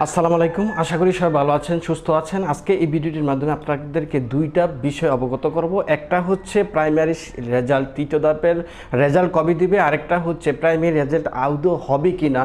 আসসালামু আলাইকুম। আশা করি সবাই ভালো আছেন, সুস্থ আছেন। আজকে এই ভিডিওটির মাধ্যমে আপনাদেরকে দুইটা বিষয় অবগত করব। একটা হচ্ছে প্রাইমারি রেজাল্ট, তৃতীয় ধাপের রেজাল্ট কবে দিবে, আরেকটা হচ্ছে প্রাইমারি রেজাল্ট আদৌ হবে কি না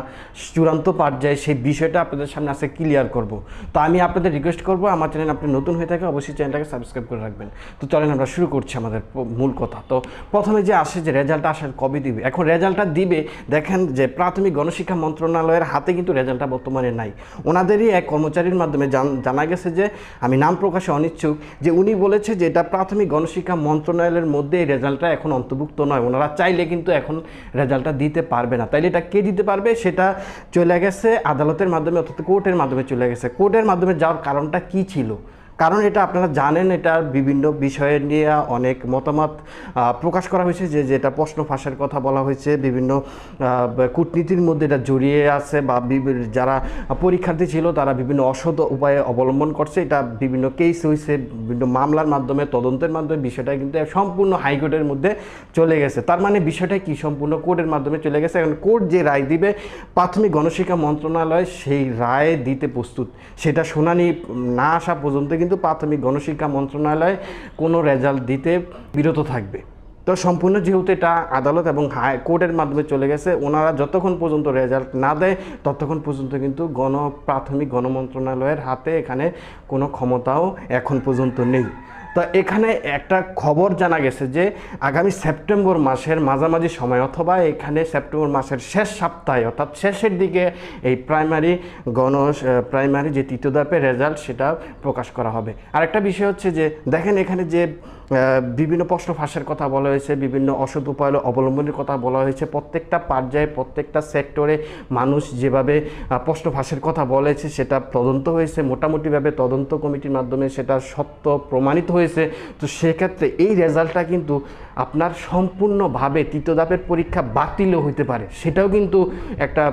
চূড়ান্ত পর্যায়ে, সেই বিষয়টা আপনাদের সামনে আজকে ক্লিয়ার করব। তো আমি আপনাদের রিকোয়েস্ট করব, আমার চ্যানেল আপনি নতুন হয়ে থাকে অবশ্যই চ্যানেলটাকে সাবস্ক্রাইব করে রাখবেন। তো চলেন আমরা শুরু করছি আমাদের মূল কথা। তো প্রথমে যে আসে যে রেজাল্টটা আসার কবে দিবে, এখন রেজাল্টটা দিবে দেখেন যে প্রাথমিক গণশিক্ষা মন্ত্রণালয়ের হাতে কিন্তু রেজাল্টটা বর্তমানে নাই। ওনাদেরই এক কর্মচারীর মাধ্যমে জানা গেছে যে, আমি নাম প্রকাশে অনিচ্ছুক, যে উনি বলেছে যে এটা প্রাথমিক গণশিক্ষা মন্ত্রণালয়ের মধ্যে এই রেজাল্টটা এখন অন্তর্ভুক্ত নয়, ওনারা চাইলে কিন্তু এখন রেজাল্টটা দিতে পারবে না। তাইলে এটা কে দিতে পারবে, সেটা চলে গেছে আদালতের মাধ্যমে, অর্থাৎ কোর্টের মাধ্যমে চলে গেছে। কোর্টের মাধ্যমে যাওয়ার কারণটা কী ছিল? কারণ এটা আপনারা জানেন, এটা বিভিন্ন বিষয়ে নিয়ে অনেক মতামত প্রকাশ করা হয়েছে, যে যেটা প্রশ্ন ফাঁসের কথা বলা হয়েছে, বিভিন্ন কূটনীতির মধ্যে এটা জড়িয়ে আছে, বা যারা পরীক্ষার্থী ছিল তারা বিভিন্ন অসৎ উপায়ে অবলম্বন করছে। এটা বিভিন্ন কেস হয়েছে, বিভিন্ন মামলার মাধ্যমে, তদন্তের মাধ্যমে বিষয়টা কিন্তু সম্পূর্ণ হাইকোর্টের মধ্যে চলে গেছে। তার মানে বিষয়টা কি, সম্পূর্ণ কোর্টের মাধ্যমে চলে গেছে। এখন কোর্ট যে রায় দিবে, প্রাথমিক গণশিক্ষা মন্ত্রণালয় সেই রায় দিতে প্রস্তুত। সেটা শুনানি না আসা পর্যন্ত কিন্তু প্রাথমিক গণশিক্ষা মন্ত্রণালয় কোনো রেজাল্ট দিতে বিরত থাকবে। তো সম্পূর্ণ যেহেতু এটা আদালত এবং হাইকোর্টের মাধ্যমে চলে গেছে, ওনারা যতক্ষণ পর্যন্ত রেজাল্ট না দেয় ততক্ষণ পর্যন্ত কিন্তু প্রাথমিক গণমন্ত্রণালয়ের হাতে এখানে কোনো ক্ষমতাও এখন পর্যন্ত নেই। তো এখানে একটা খবর জানা গেছে যে আগামী সেপ্টেম্বর মাসের মাঝামাঝি সময়, অথবা এখানে সেপ্টেম্বর মাসের শেষ সপ্তাহে, অর্থাৎ শেষের দিকে এই প্রাইমারি যে তৃতীয় ধাপের রেজাল্ট সেটা প্রকাশ করা হবে। আরেকটা বিষয় হচ্ছে যে দেখেন, এখানে যে বিভিন্ন প্রশ্ন ফাঁসের কথা বলা হয়েছে, বিভিন্ন অসৎ উপায় অবলম্বনের কথা বলা হয়েছে, প্রত্যেকটা পর্যায়ে প্রত্যেকটা সেক্টরে মানুষ যেভাবে প্রশ্ন ফাঁসের কথা বলেছে সেটা তদন্ত হয়েছে, মোটামুটিভাবে তদন্ত কমিটির মাধ্যমে সেটা সত্য প্রমাণিত হয়েছে। তো সেক্ষেত্রে এই রেজাল্টটা কিন্তু আপনার সম্পূর্ণভাবে তৃতীয় ধাপের পরীক্ষা বাতিলও হইতে পারে, সেটাও কিন্তু একটা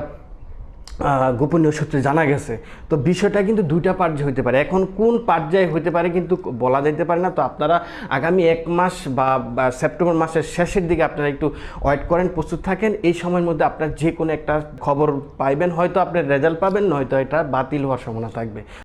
গোপনীয় সূত্রে জানা গেছে। তো বিষয়টা কিন্তু দুইটা পর্যায়ে হতে পারে। এখন কোন পর্যায়ে হতে পারে কিন্তু বলা যেতে পারে না। তো আপনারা আগামী এক মাস বা সেপ্টেম্বর মাসের শেষের দিকে আপনারা একটু ওয়েট করেন, প্রস্তুত থাকেন। এই সময়ের মধ্যে আপনার যে কোনো একটা খবর পাইবেন, হয়তো আপনার রেজাল্ট পাবেন, নয়তো এটা বাতিল হওয়ার সম্ভাবনা থাকবে।